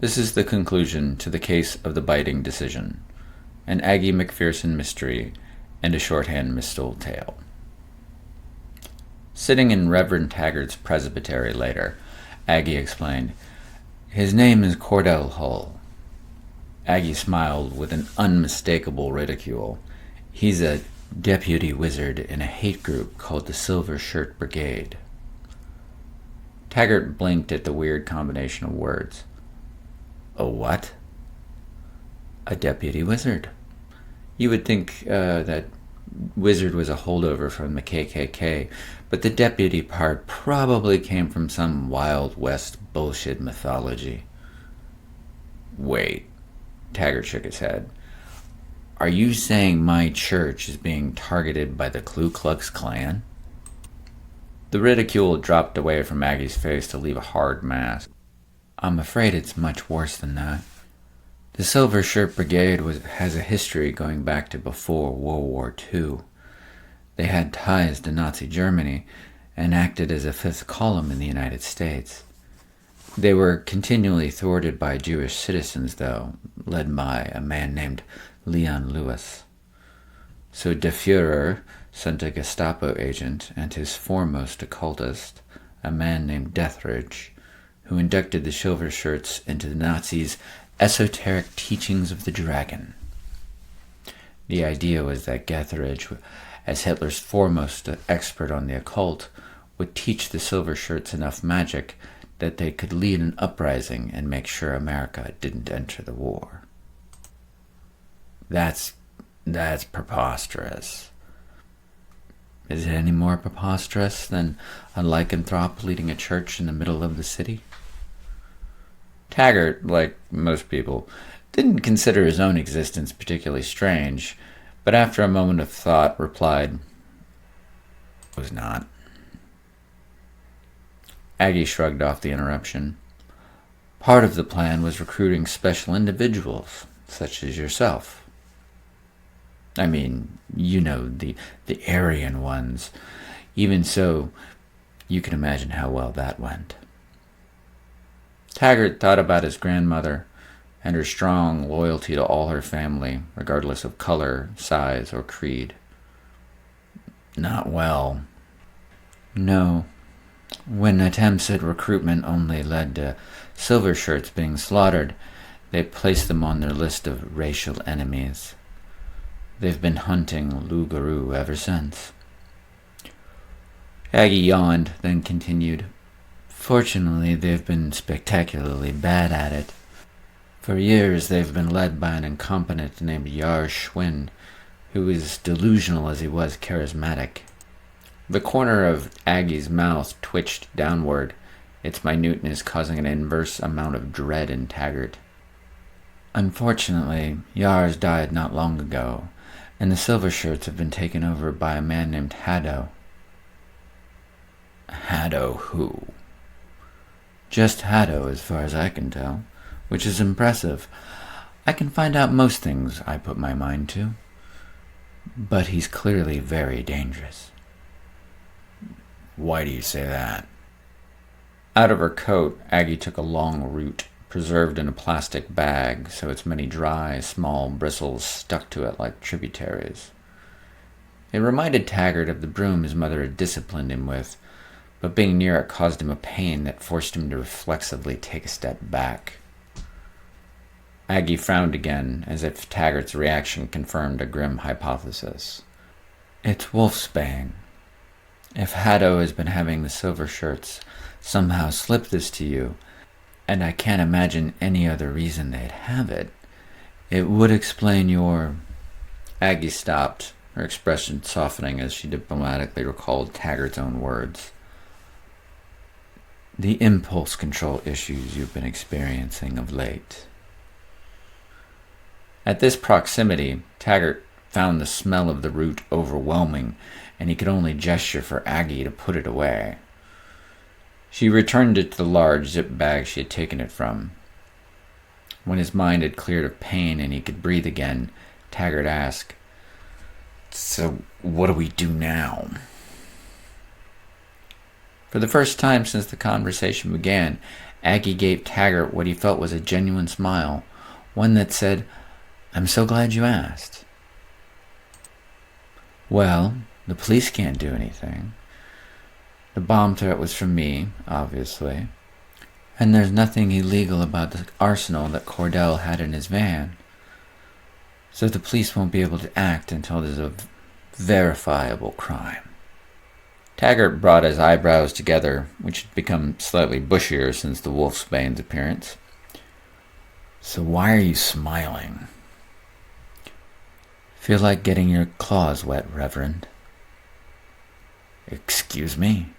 This is the conclusion to the case of the biting decision, an Aggie McPherson mystery, and a shorthand Mistle tale. Sitting in Reverend Taggart's presbytery later, Aggie explained, "His name is Cordell Hull." Aggie smiled with an unmistakable ridicule. "He's a deputy wizard in a hate group called the Silver Shirt Brigade." Taggart blinked at the weird combination of words. "A what?" "A deputy wizard. You would think that wizard was a holdover from the KKK, but the deputy part probably came from some Wild West bullshit mythology." "Wait," Taggart shook his head. "Are you saying my church is being targeted by the Ku Klux Klan?" The ridicule dropped away from Aggie's face to leave a hard mask. "I'm afraid it's much worse than that. The Silver Shirt Brigade has a history going back to before World War II. They had ties to Nazi Germany and acted as a fifth column in the United States. They were continually thwarted by Jewish citizens, though, led by a man named Leon Lewis. So Der Fuhrer sent a Gestapo agent and his foremost occultist, a man named Dethridge, who inducted the Silver Shirts into the Nazis' esoteric teachings of the dragon. The idea was that Dethridge, as Hitler's foremost expert on the occult, would teach the Silver Shirts enough magic that they could lead an uprising and make sure America didn't enter the war. That's preposterous. Is it any more preposterous than a lycanthrope leading a church in the middle of the city? Taggart, like most people, didn't consider his own existence particularly strange, but after a moment of thought replied, "It was not." Aggie shrugged off the interruption. "Part of the plan was recruiting special individuals, such as yourself. I mean, you know, the Aryan ones. Even so, you can imagine how well that went." Taggart thought about his grandmother and her strong loyalty to all her family, regardless of color, size, or creed. "Not well." "No. When attempts at recruitment only led to Silver Shirts being slaughtered, they placed them on their list of racial enemies. They've been hunting Lou Garou ever since." Aggie yawned, then continued, "Fortunately, they've been spectacularly bad at it. For years, they've been led by an incompetent named Yar Schwinn, who is delusional as he was charismatic." The corner of Aggie's mouth twitched downward, its minuteness causing an inverse amount of dread in Taggart. "Unfortunately, Yars died not long ago, and the Silver Shirts have been taken over by a man named Haddo." "Haddo who?" "Just Haddo, as far as I can tell, which is impressive. I can find out most things I put my mind to. But he's clearly very dangerous." "Why do you say that?" Out of her coat, Aggie took a long root, preserved in a plastic bag, so its many dry, small bristles stuck to it like tributaries. It reminded Taggart of the broom his mother had disciplined him with, but being near it caused him a pain that forced him to reflexively take a step back. Aggie frowned again, as if Taggart's reaction confirmed a grim hypothesis. "It's wolfsbane. If Haddo has been having the Silver Shirts somehow slip this to you, and I can't imagine any other reason they'd have it, it would explain your—" Aggie stopped, her expression softening as she diplomatically recalled Taggart's own words. "The impulse control issues you've been experiencing of late." At this proximity, Taggart found the smell of the root overwhelming, and he could only gesture for Aggie to put it away. She returned it to the large zip bag she had taken it from. When his mind had cleared of pain and he could breathe again, Taggart asked, "So what do we do now?" For the first time since the conversation began, Aggie gave Taggart what he felt was a genuine smile, one that said, "I'm so glad you asked." "Well, the police can't do anything. The bomb threat was from me, obviously. And there's nothing illegal about the arsenal that Cordell had in his van. So the police won't be able to act until there's a verifiable crime." Taggart brought his eyebrows together, which had become slightly bushier since the wolfsbane's appearance. "So why are you smiling?" "Feel like getting your claws wet, Reverend." "Excuse me?"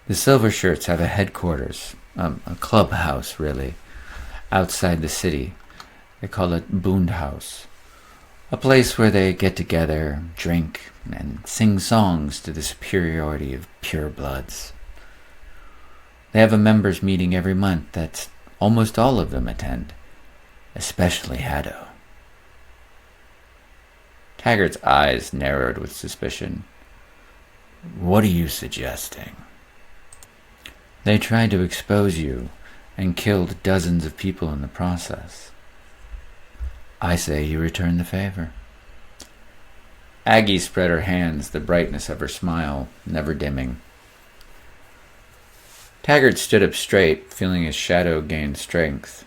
"The Silver Shirts have a headquarters, a clubhouse, really, outside the city. They call it Boond House. A place where they get together, drink, and sing songs to the superiority of purebloods. They have a members' meeting every month that almost all of them attend, especially Haddo." Taggart's eyes narrowed with suspicion. "What are you suggesting?" "They tried to expose you and killed dozens of people in the process. I say you return the favor." Aggie spread her hands, the brightness of her smile never dimming. Taggart stood up straight, feeling his shadow gain strength.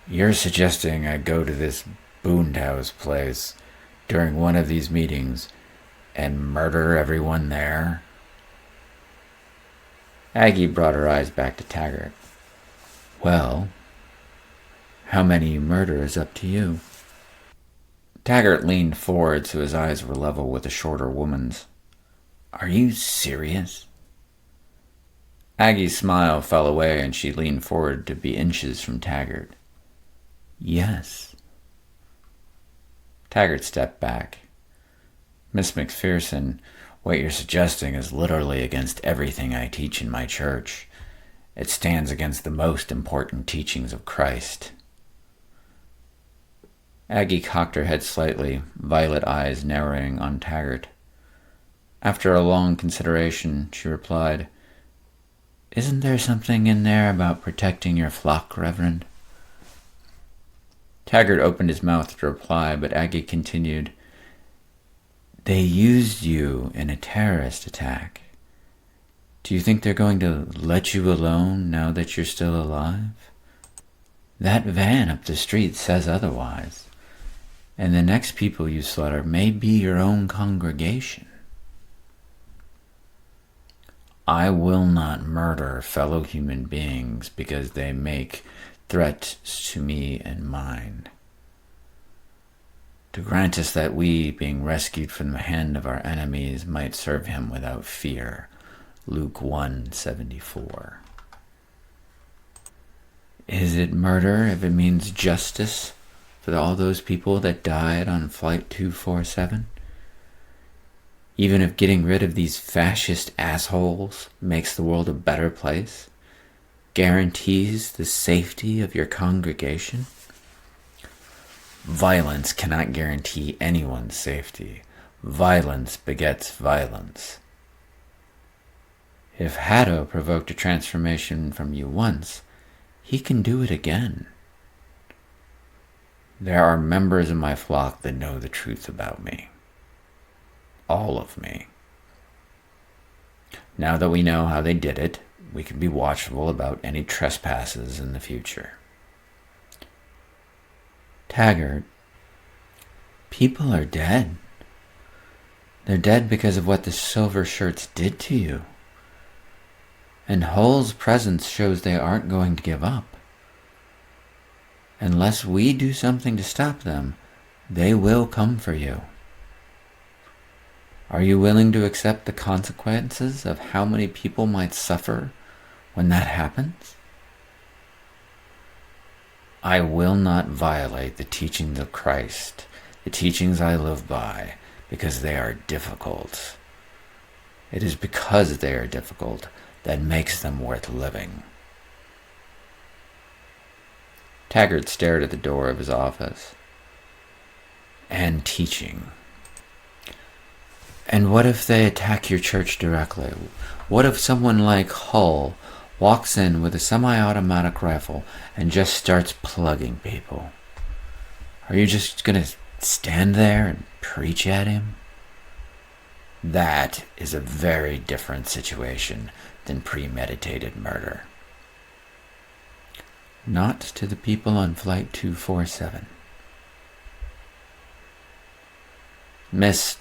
"You're suggesting I go to this Boond House place during one of these meetings and murder everyone there?" Aggie brought her eyes back to Taggart. "Well, how many you murder is up to you." Taggart leaned forward so his eyes were level with the shorter woman's. "Are you serious?" Aggie's smile fell away and she leaned forward to be inches from Taggart. "Yes." Taggart stepped back. "Miss McPherson, what you're suggesting is literally against everything I teach in my church. It stands against the most important teachings of Christ." Aggie cocked her head slightly, violet eyes narrowing on Taggart. After a long consideration, she replied, "Isn't there something in there about protecting your flock, Reverend?" Taggart opened his mouth to reply, but Aggie continued, "They used you in a terrorist attack. Do you think they're going to let you alone now that you're still alive? That van up the street says otherwise, and the next people you slaughter may be your own congregation." "I will not murder fellow human beings because they make threats to me and mine. To grant us that we, being rescued from the hand of our enemies, might serve him without fear." Luke 1:74. "Is it murder if it means justice for all those people that died on Flight 247? Even if getting rid of these fascist assholes makes the world a better place, guarantees the safety of your congregation?" "Violence cannot guarantee anyone's safety. Violence begets violence." "If Haddo provoked a transformation from you once, he can do it again." "There are members of my flock that know the truth about me. All of me. Now that we know how they did it, we can be watchful about any trespasses in the future." "Taggart, people are dead. They're dead because of what the Silver Shirts did to you. And Hull's presence shows they aren't going to give up. Unless we do something to stop them, they will come for you. Are you willing to accept the consequences of how many people might suffer when that happens?" "I will not violate the teachings of Christ, the teachings I live by, because they are difficult. It is because they are difficult that makes them worth living." Taggart stared at the door of his office. "And teaching. And what if they attack your church directly? What if someone like Hull walks in with a semi-automatic rifle and just starts plugging people. Are you just gonna stand there and preach at him? That is a very different situation than premeditated murder. Not to the people on Flight 247. Miss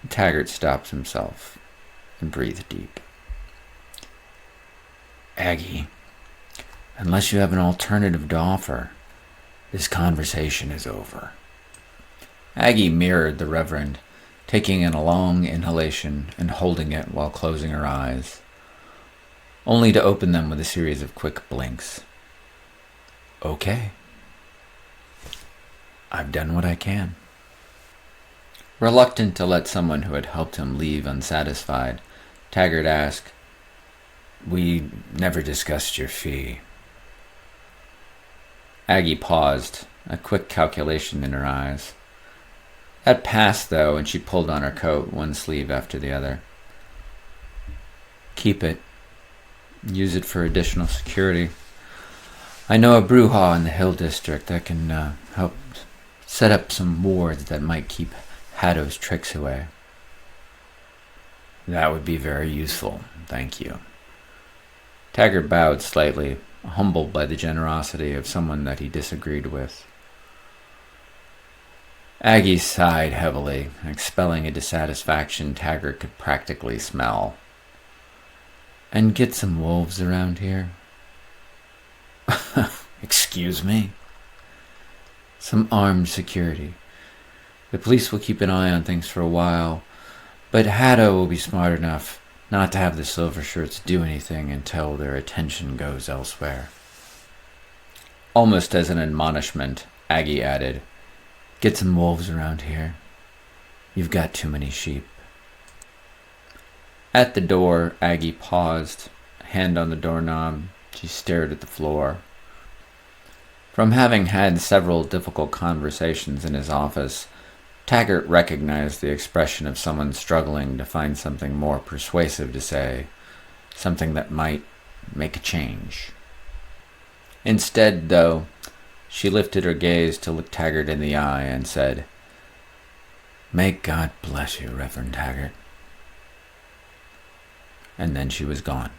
Taggart stops himself and breathes deep. Aggie, unless you have an alternative to offer, this conversation is over. Aggie mirrored the Reverend, taking in a long inhalation and holding it while closing her eyes, only to open them with a series of quick blinks. Okay. I've done what I can. Reluctant to let someone who had helped him leave unsatisfied, Taggart asked, We never discussed your fee. Aggie paused, a quick calculation in her eyes. That passed, though, and she pulled on her coat, one sleeve after the other. Keep it. Use it for additional security. I know a brouhaha in the Hill District that can help set up some wards that might keep Haddo's tricks away. That would be very useful, thank you. Taggart bowed slightly, humbled by the generosity of someone that he disagreed with. Aggie sighed heavily, expelling a dissatisfaction Taggart could practically smell. And get some wolves around here? Excuse me? Some armed security. The police will keep an eye on things for a while, but Haddo will be smart enough not to have the silver shirts do anything until their attention goes elsewhere. Almost as an admonishment, Aggie added, Get some wolves around here. You've got too many sheep. At the door, Aggie paused, a hand on the doorknob. She stared at the floor. From having had several difficult conversations in his office, Taggart recognized the expression of someone struggling to find something more persuasive to say, something that might make a change. Instead, though, she lifted her gaze to look Taggart in the eye and said, May God bless you, Reverend Taggart. And then she was gone.